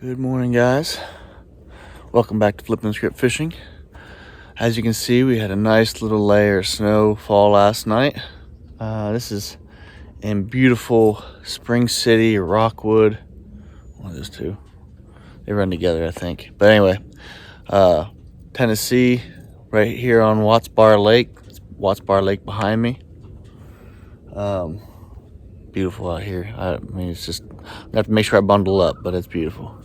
Good morning, guys. Welcome back to Flippin' Script Fishing. As you can see, we had a nice little layer of snow fall last night. This is in beautiful Spring City or Rockwood. One of those two. They run together, I think. But anyway, Tennessee, right here on Watts Bar Lake. It's Watts Bar Lake behind me. Beautiful out here. I mean, it's just, I have to make sure I bundle up, but it's beautiful.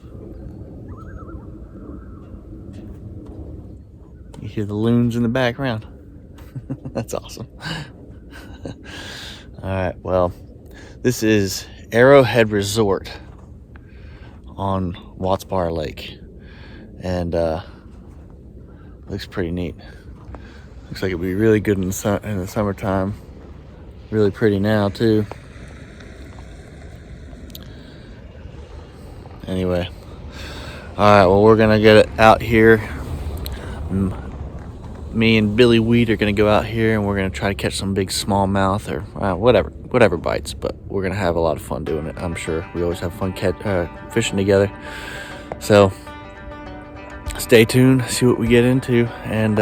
You hear the loons in the background. That's awesome. All right, well, this is Arrowhead Resort on Watts Bar Lake, and looks pretty neat. Looks like it'd be really good in the summertime. Really pretty now too. Anyway, all right, well, we're gonna get it out here. Me and Billy Weed are going to go out here and we're going to try to catch some big smallmouth or whatever bites, but we're going to have a lot of fun doing it, I'm sure. We always have fun fishing together. So stay tuned, see what we get into, and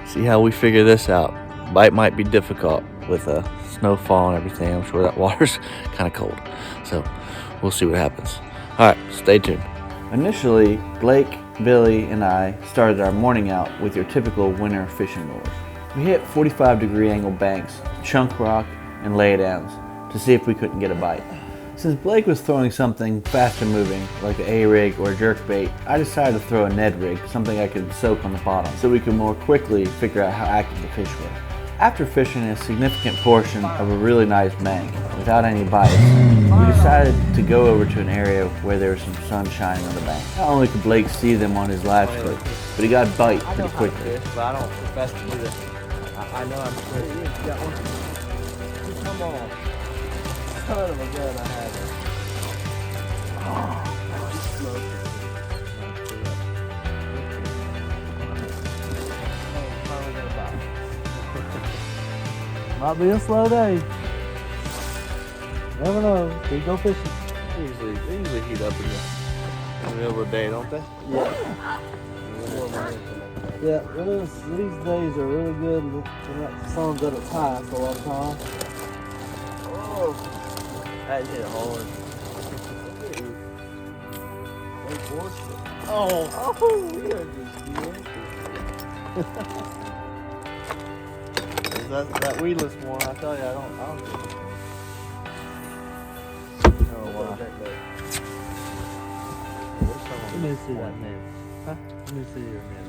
see how we figure this out. Bite might be difficult with snowfall and everything. I'm sure that water's kind of cold. So we'll see what happens. All right, stay tuned. Initially, Blake, Billy, and I started our morning out with your typical winter fishing lures. We hit 45-degree angle banks, chunk rock, and laydowns to see if we couldn't get a bite. Since Blake was throwing something faster moving, like an A-rig or a jerkbait, I decided to throw a Ned rig, something I could soak on the bottom, so we could more quickly figure out how active the fish were. After fishing a significant portion of a really nice bank without any bites, we decided to go over to an area where there was some sun shining on the bank. Not only could Blake see them on his live scope, but he got a bite pretty quickly. But I don't profess to do this. I know I'm sure you got one. Come on. Son of a gun, I had it. Oh, smoke. Might be a slow day. Never know. Keep go fishing. They usually heat up in the middle of the day, don't they? Yeah. Yeah, these days are really good when that sun's at its highest a lot of time. Oh, that hit hard. Oh, we are just that weedless one, I tell you, I don't get it. Oh, wow. Let me see that man. Huh? Let me see your man.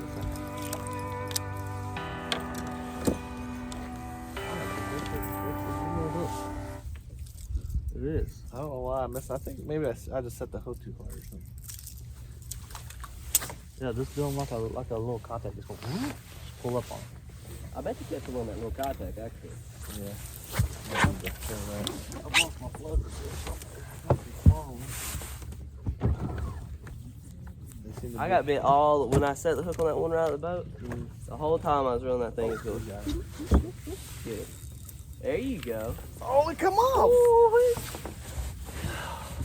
It is. I don't know why I missed. I think maybe I just set the hook too hard or something. Yeah, just doing like a little contact. Just go, just pull up on it. I bet you catch the one on that little contact, actually. Yeah. I lost my floater. I got bit when I set the hook on that one right out of the boat. The whole time I was reeling that thing, it's going. Get it. There you go. Oh, it come off!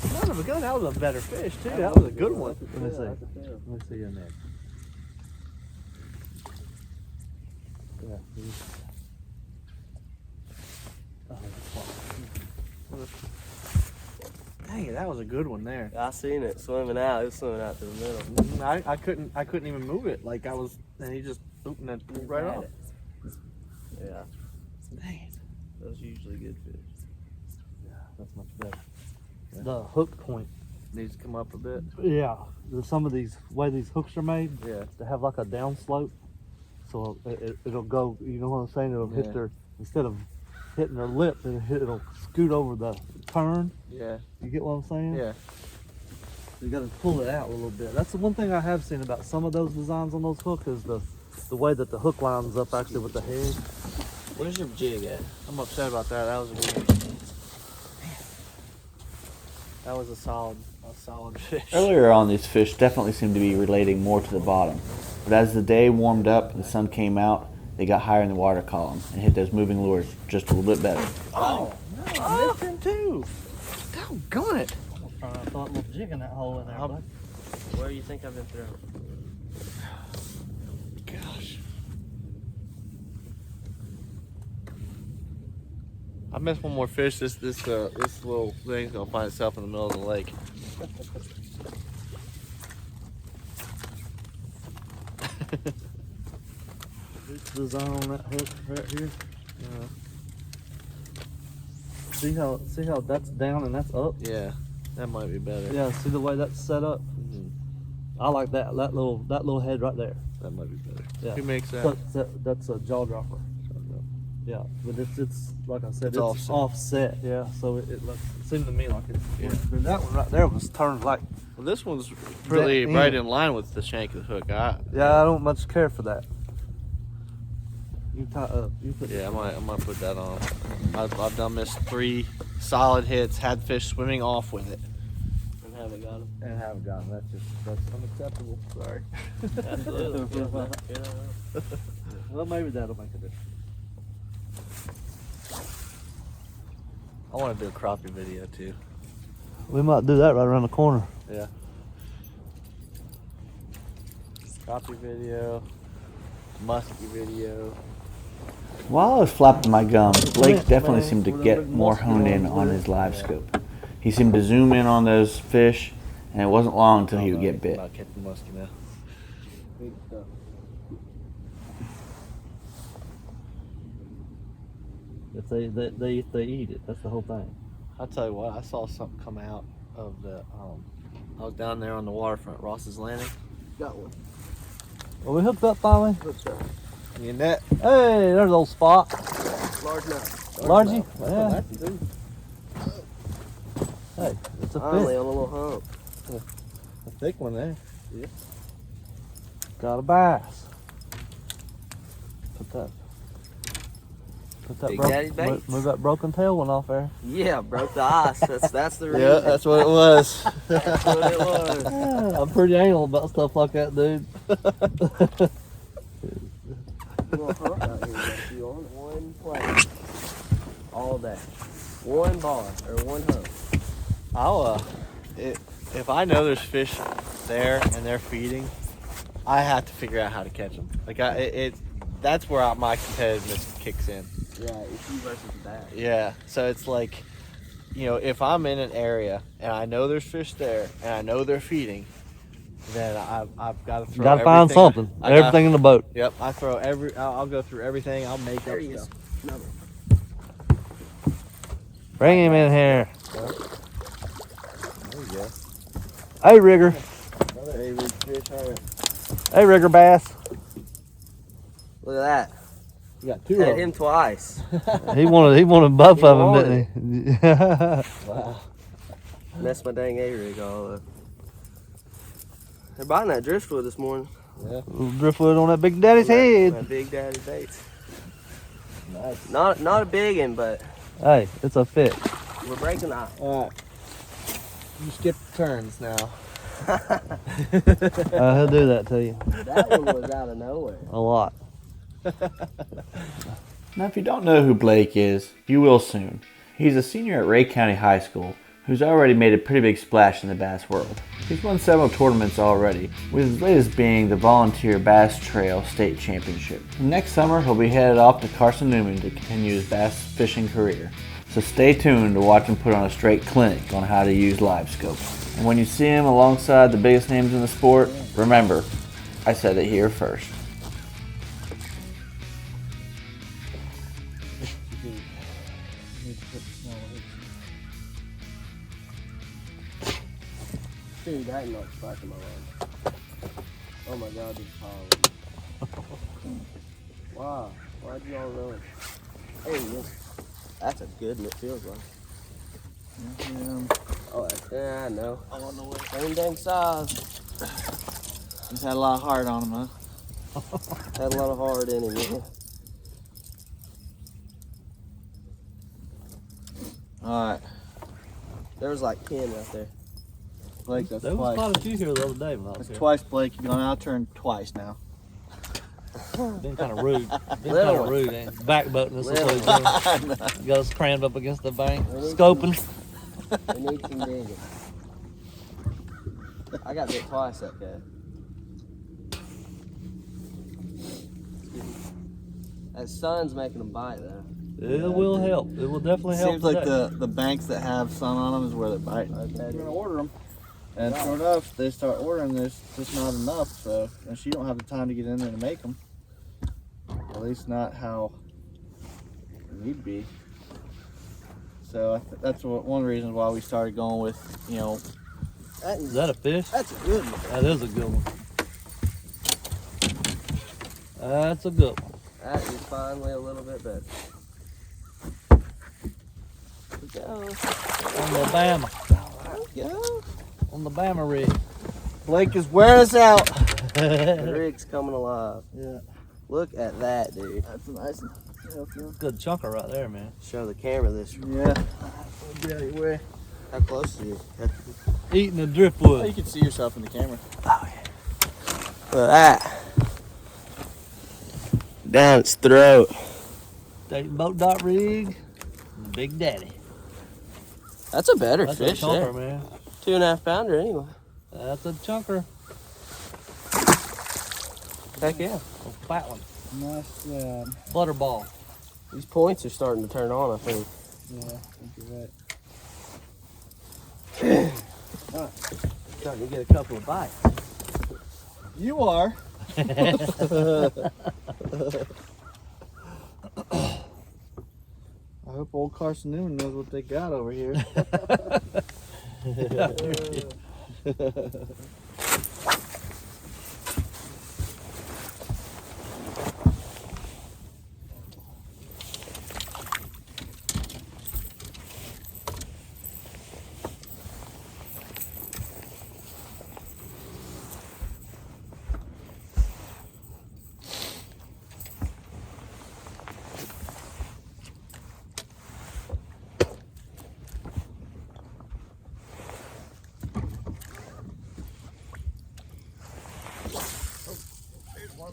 Son of a gun, that was a better fish too. That was a good one. Let me see. Let me see your neck. Yeah. Dang it, that was a good one there. I seen it swimming out. It was swimming out to the middle. I couldn't even move it. Like I was, and he just opened it right off. Yeah. Dang it. Those are usually good fish. Yeah, that's much better. Yeah. The hook point Needs to come up a bit. Yeah, some of these way these hooks are made, Yeah. they have like a down slope, so it'll go. You know what I'm saying? It'll hit their, instead of hitting their lip, it'll scoot over the turn. Yeah. You get what I'm saying? Yeah. You got to pull it out a little bit. That's the one thing I have seen about some of those designs on those hooks is the way that the hook lines up actually with the head. Where's your jig at? I'm upset about that. That was a good one. That was a solid fish. Earlier on, these fish definitely seemed to be relating more to the bottom. But as the day warmed up and the sun came out, they got higher in the water column and hit those moving lures just a little bit better. Oh, no, I missed him too. Doggone it. Trying to throw a little jig in that hole in there, bud. Where do you think I've been throwing? Gosh. I missed one more fish. This little thing's gonna find itself in the middle of the lake. This is the zone on that hook right here. See how that's down and that's up? Yeah, that might be better. Yeah, see the way that's set up? I like that little head right there. That might be better. Yeah. Who makes that? That's a jaw dropper. Yeah, but it's like I said, It's it's offset. Yeah, so it seemed to me like it. Yeah. But that one right there was turned like. Well, this one's really That right end. in line with the shank of the hook. Yeah, I don't much care for that. You tie up. You put. Yeah, I might put that on. I've done missed 3 solid hits, had fish swimming off with it, And haven't got them. And haven't gotten. That's unacceptable. Sorry. Absolutely. Well, maybe that'll make a difference. I want to do a crappie video too. We might do that right around the corner. Yeah. Crappie video, muskie video. While I was flapping my gum, Blake definitely seemed to get more honed in on his live scope. He seemed to zoom in on those fish, and it wasn't long until he would get bit. About catching muskie now. Big stuff. If they eat it, that's the whole thing. I'll tell you what, I saw something come out of the. I was down there on the waterfront, Ross's Landing. Got one. Well, we hooked up finally. Hooked up. You net. Hey, there's a little spot. Large enough. Largy? That's Yeah. what that's do. Hey, it's a Finally fish. on a little hump. A thick one there. Got a bass. Put that Big Daddy baits. move that broken tail one off there. Yeah, broke the ice. That's the reason. Yeah, that's what it was. That's what it was. Yeah, I'm pretty anal about stuff like that, dude. Little hump out here that you on one plate all day. One bar or one hump. I'll if I know there's fish there and they're feeding, I have to figure out how to catch them. Like that's where my competitiveness kicks in. Yeah, it's you versus that. Yeah, so it's like, if I'm in an area and I know there's fish there and I know they're feeding, then I've got to throw. Gotta find something. Everything in the boat. Yep, I throw I'll go through everything. I'll make There up he is. stuff. Another. Bring him in here. There you go. Hey, Rigger. Another A-rig fish. All right. Hey, Rigger bass. Look at that. You got 2 Had of them. him twice. He wanted both He of them, wanted didn't he? Wow. Messed my dang A-rig all up. They're biting that driftwood this morning. Yeah. Driftwood on that Big Daddy's head. My Big Daddy baits. Nice. Not a big one, but Hey, it's a fit. we're breaking the ice. All right. You skip turns now. He'll do that to you. That one was out of nowhere. A lot. Now, if you don't know who Blake is, you will soon. He's a senior at Ray County High School who's already made a pretty big splash in the bass world. He's won several tournaments already, with his latest being the Volunteer Bass Trail State Championship. Next summer, he'll be headed off to Carson Newman to continue his bass fishing career. So stay tuned to watch him put on a straight clinic on how to use live scope. And when you see him alongside the biggest names in the sport, remember, I said it here first. Dude, that ain't not spiking my line. Oh my god, this is piling. Wow, why'd you all know it? Hey, that's a good one, it feels like. Oh, yeah, I know. Same dang size. He's had a lot of heart on him, huh? Had a lot of heart in him, yeah. All right. There was like 10 right there. Blake, that's There was twice. quite a few here the other day when I was That's here. twice, Blake. You've gone out turn twice now. Been kind of rude. Been Little kind of one. rude, ain't it? Backboating us. That's what he's I doing. Got us crammed up against the bank. We need Scoping. We need some digging. I got bit twice that day. That sun's making them bite though. It will help. It will definitely help. Seems like today. the banks that have sun on them is where they're biting. Okay. We're gonna order them, and sure enough, they start ordering. There's just not enough. So, and she don't have the time to get in there to make them. At least not how it need be. So that's one reason why we started going with, you know. Is that a fish? That's a good one. That is a good one. That's a good one. That is finally a little bit better. Here we go. On the Bama. There we go. On the Bama rig. Blake is wearing us out. The rig's coming alive. Yeah, Look at that, dude. that's a nice one. Good chunker right there, man. Show the camera this. Yeah. Where? How close are you? Eating the Oh, you driftwood. can see yourself in the camera. Look at that. Down its throat. Dating boat dot rig. Big Daddy. That's a better That's a fish chunker, there. man. 2.5 pounder anyway. That's a chunker. Heck yeah. A fat one. Nice. Butterball. These points are starting to turn on, I think. Yeah, I think you're right. Starting to get a couple of bites. You are. I hope old Carson Newman knows what they got over here.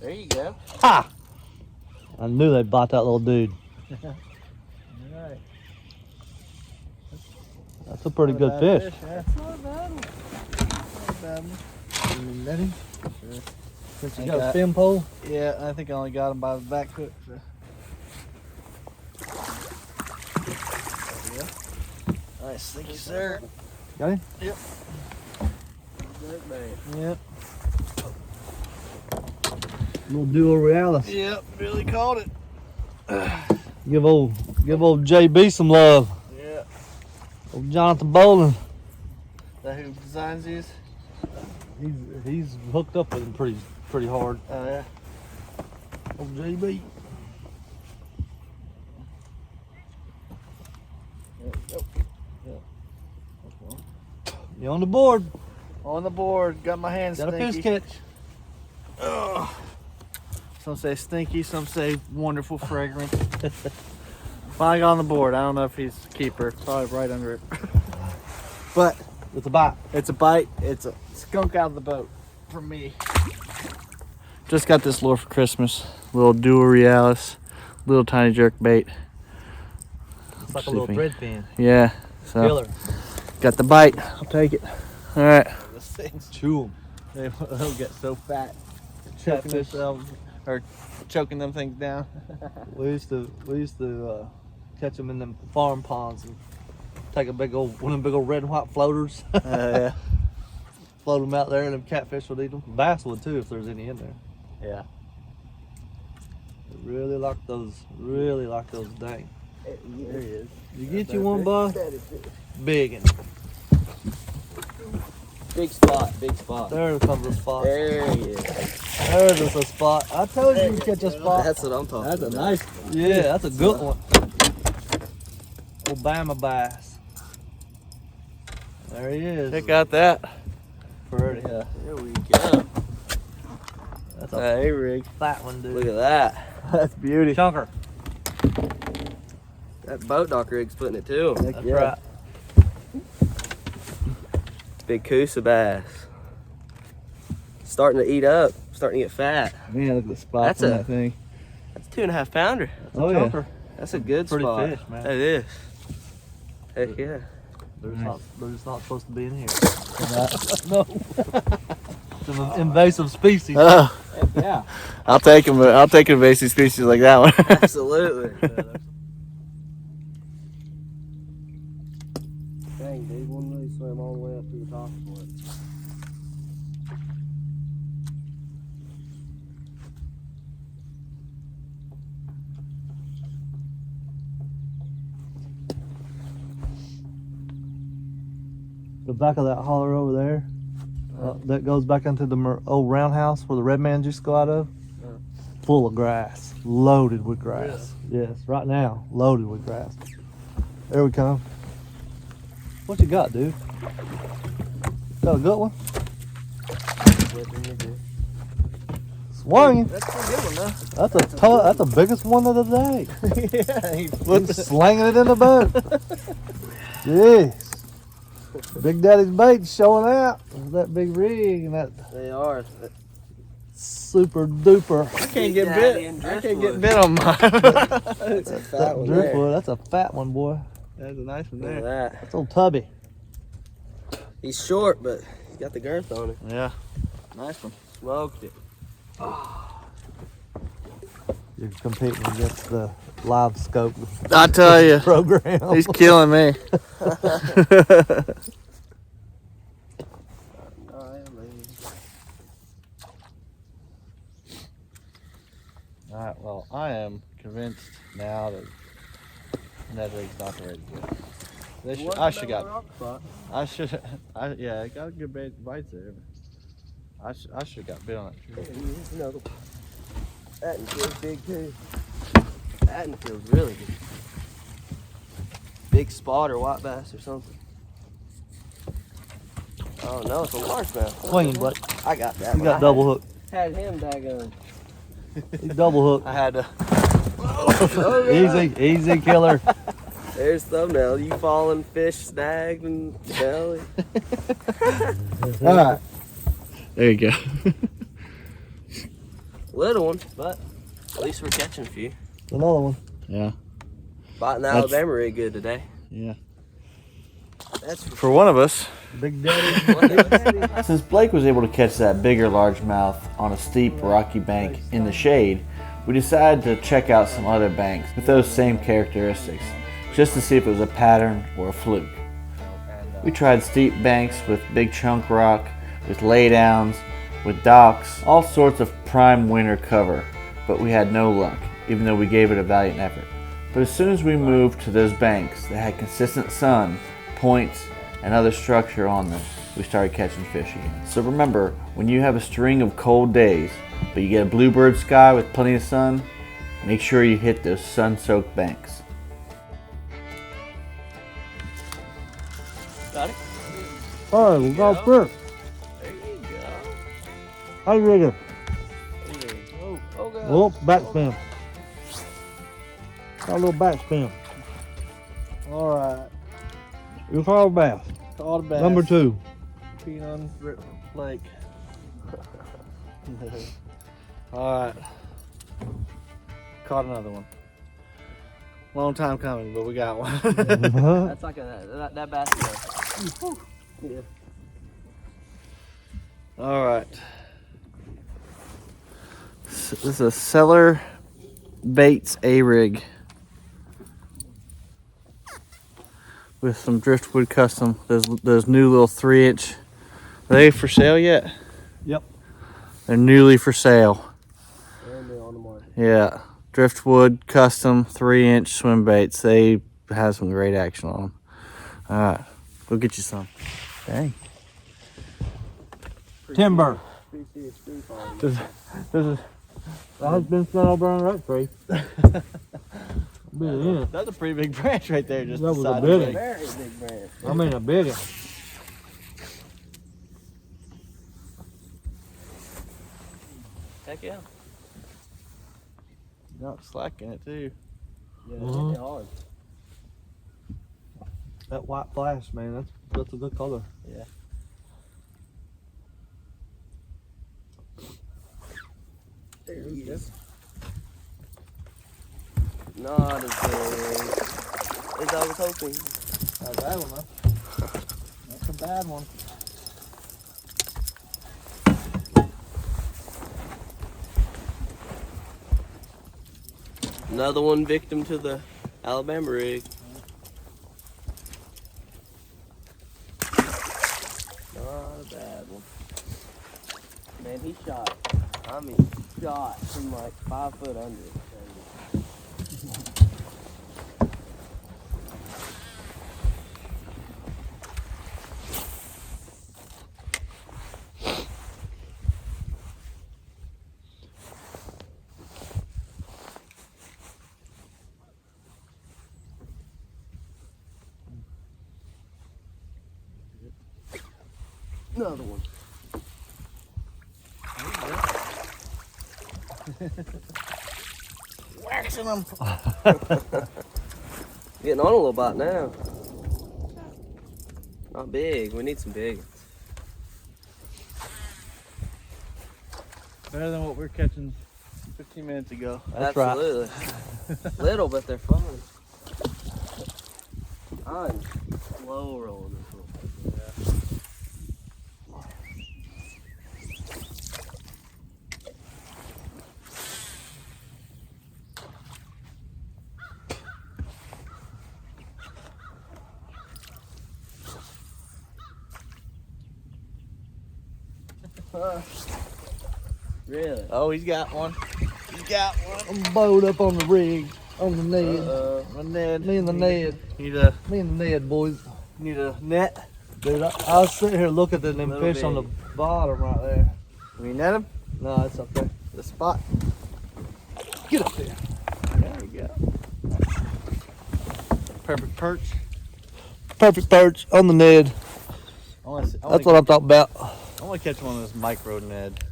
There you go. Ha! I knew they'd bite that little dude. Alright. That's a pretty good fish. That's not a bad one. Not a bad one. Ready? Sure. Since I you got a got- fin pole. Yeah, I think I only got him by the back hook. So. Nice, thank you, sir. Got him? Yep. Jerkbait. Yep. Little duo realis. Yep, Billy caught it. Give old JB some love. Yeah. Old Jonathan Bowling. That who designs these? He's hooked up with him pretty hard. Oh yeah. Old JB. You on the board? On the board, got my hands Got a stinky. fish catch. Ugh. Some say stinky, some say wonderful fragrant. Finally got on the board. I don't know if he's a keeper. Probably right under it. But It's a bite. it's a bite. It's a skunk out of the boat from me. Just got this lure for Christmas. Little duo realis, little tiny jerk bait. It's like a little Sleeping. thread fin. Yeah. So Killer. got the bite. I'll take it. All right. This thing's Chew They'll get so fat, choking Catfish. themselves or choking them things down. them. We used to catch them in them farm ponds and take one of them big old red and white floaters, Yeah. float them out there, and them catfish would eat them. Bass would too if there's any in there. Yeah. They really like those. Really like those. Dang. There he is. You get you one, bud. Big and big spot, big spot. there comes a spot. There he is. There's a spot. I told you you catch a spot. That's what I'm talking about. nice. Yeah, that's a good one. Old Bama bass. There he is. Check out that. Pretty. Yeah. There we go. That's a Hey, rig. fat one, dude. Look at that. That's beauty. Chunker. That boat dock rig's putting it to him. Heck That's yeah. right. Big Coosa bass. Starting to eat up. Starting to get fat. Man, look at the spots That's on a- that thing. That's 2.5 pounder. That's a Oh, yeah. chunker. That's a good Pretty spot. fish, man. That is. Heck yeah. They're just not supposed to be in here. No. It's an invasive species. Oh, Yeah, I'll take them. I'll take an invasive species like that one. absolutely. Dang, dude, one really swim all the way up to the top for it. The back of that holler over there, that goes back into the old roundhouse where the red man used to go out of, full of grass, loaded with grass. Yes, right now, loaded with grass. There we come. What you got, dude? Got a good one? Swinging. That's a good one, though. That's the biggest one of the day. Yeah, With slinging it in the boat. Jeez. Big Daddy's bait's showing out. That big rig and that they are. super duper. I can't get bit. I can't get bit on mine. That's a fat one there. Driftwood, that's a fat one, boy. That's a nice one Look at there. that. That's old Tubby. He's short, but he's got the girth on it. Yeah, nice one. Smoked it. You're competing against the live scope I tell you, program. he's killing me. All right, well, I am convinced now that Ned Rig's not the way to do it. I should got. Yeah, I got a good bites there. But I should have got bit on that tree. Here's another one. That one feels big too. That one feels really good. Big spot or white bass or something. Oh no, it's a largemouth. Swinging, but I got that you one. got double hook. Had him daggone. He's double hook. I had to. Easy killer. There's thumbnail. You falling fish snagged and belly. All right. There you go. Little one, but at least we're catching a few. Another one. Yeah. Biting the Alabama rig good today. Yeah. That's For one of us. Big Daddy. Since Blake was able to catch that bigger largemouth on a steep rocky bank in the shade, we decided to check out some other banks with those same characteristics, just to see if it was a pattern or a fluke. We tried steep banks with big chunk rock, with laydowns, with docks, all sorts of prime winter cover, but we had no luck, even though we gave it a valiant effort. But as soon as we moved to those banks that had consistent sun, points, and other structure on them, we started catching fish again. So remember, when you have a string of cold days, but you get a bluebird sky with plenty of sun, make sure you hit those sun-soaked banks. Got it? All right, we'll go first. There you go. How you ready? Oh God. Oh, backspin. Got a little backspin. All right. You call bass. Caught a bass. Number 2. Peeing on Lake. All right. Caught another one. Long time coming, but we got one. That's like that bass. Yeah. All right. This is a Cellar Baits A-rig with some Driftwood Custom. Those new little 3-inch. Are they for sale yet? Yep. They're newly for sale. And on the market. Yeah. Driftwood Custom 3-inch swim baits. They have some great action on them. All right. Go get you some. Dang. Timber. This This is. That has been spent over on that tree. Yeah. That's a pretty big branch right there. Just That was a beside big the one. very big branch. I mean a big one. Heck yeah. Not slacking it too. Yeah, Mhm. it's hard. That white flash, man, that's a good color. Yeah. There he is. Not as big as I was hoping. Not a bad one, huh? That's a bad one. Another one victim to the Alabama rig. Not a bad one. Man, he shot. I mean, shot from like 5 foot under. Another one. Waxing them. Getting on a little bit now. Not big. We need some big. Better than what we were catching 15 minutes ago. That's Absolutely. Little, but they're fun. I'm slow rolling this one. Really? Oh, he's got one. He's got one. I'm bowed up on the rig, on the Ned. My Ned. Me and the Ned. Need a Me and the Ned, boys. need a net. Dude, I was sitting here looking at them Little fish on the big. bottom right there. We net him. No, it's up there. The spot. Get up there. There we go. Perfect perch. Perfect perch on the Ned. That's what I'm talking about. I want to catch one of those micro Ned.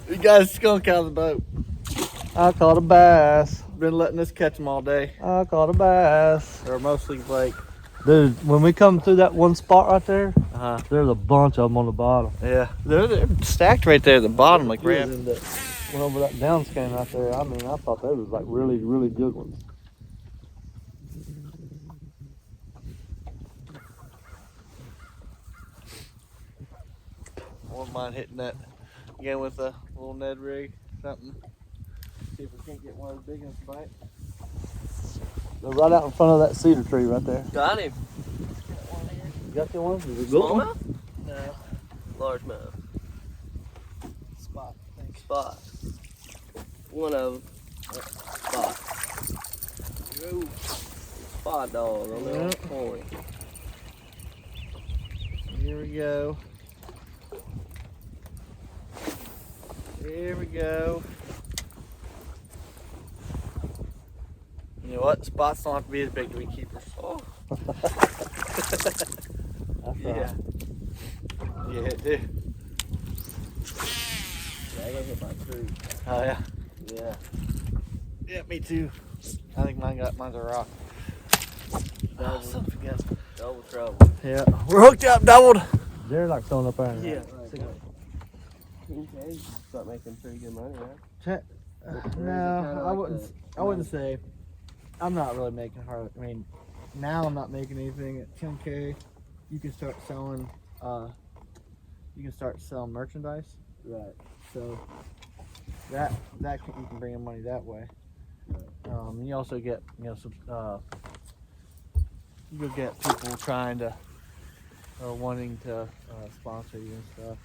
You got a skunk out of the boat. I caught a bass. Been letting us catch them all day. I caught a bass. They're mostly like, Dude, when we come through that one spot right there, uh-huh. there's a bunch of them on the bottom. Yeah, they're stacked right there at the bottom, like Went ram. over that down scan right there. I mean, I thought they was like really, really good ones. I wouldn't mind hitting that again with a little Ned rig, something. See if we can't get one big enough to bite. They're right out in front of that cedar tree right there. Got him. You got the one? Is it Smallmouth? No. Largemouth. Spot, I think. Spot. One of them. Spot. Spot dog on the Yeah. point. Here we go. Here we go. You know what? Spots don't have to be as big to be keepers. Oh. That's Yeah. right. Yeah, it do. Yeah, I got hit by a tree. Oh yeah. Yeah. Yeah, me too. I think mine's a rock. Double, Son of a gun. double trouble. Yeah. We're hooked up, doubled. They're like throwing up there. Yeah. Okay, start making pretty good money, right? No, I wouldn't say. I'm not really making hard. I mean, now I'm not making anything at 10K. You can start selling. You can start selling merchandise. Right. So you can bring in money that way. You also get you'll get people trying to or wanting to sponsor you and stuff.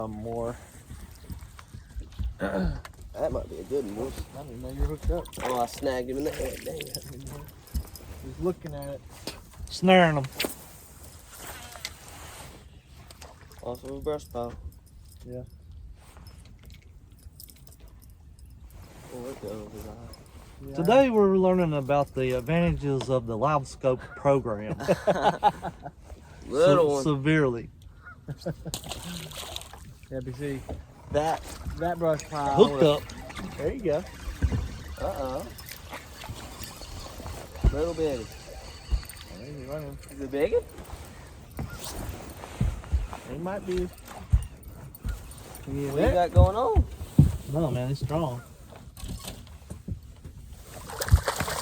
More. That might be a good one. I didn't know you're hooked up. Oh, I snagged him in the head. Dang it. He's looking at it. Snaring them. Off of a brush pile. Yeah. Oh, it goes his eye. Yeah. Today we're learning about the advantages of the live scope program. Little one. Severely. Yeah, but see, that brush pile. Hooked up. There you go. Uh-oh. Little bitty. There you running. Is it big? He might be. What you got going on? No, man, it's strong.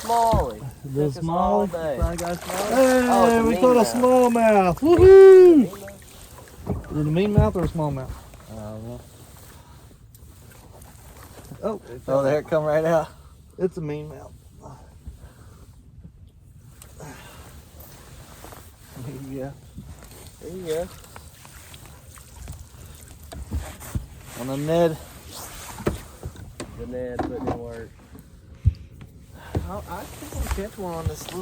smallie. The Took us all smallie. day. I got smallie. Oh, Hey, it's a we mean caught a mouth. smallmouth. Woohoo! Is it a mean mouth or a smallmouth? I don't know. Oh, Oh, there it come right out. it's a mean mouth. There you go. There you go. On the Ned. The Ned putting in work. I think I'll catch one on this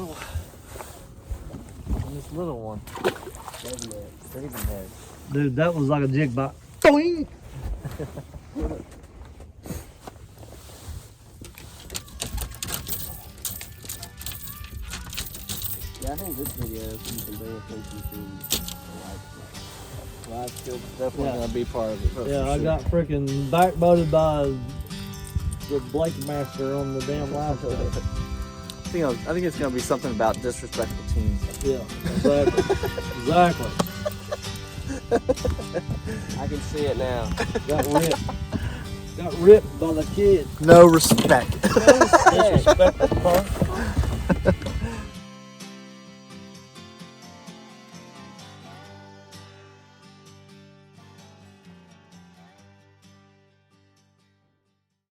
little one. Baby Ned. Baby Ned. Dude, that was like a jig bite. Boing! Yeah, I think this video you can bring attention to the Live skill's definitely Yeah. gonna be part of it. Yeah, I got freaking backboated by the Blake Master on the damn live show. I think it's gonna be something about disrespectful teens. Yeah, exactly. Exactly. I can see it now. Got ripped. Got ripped by the kid. No respect. Disrespectful punk.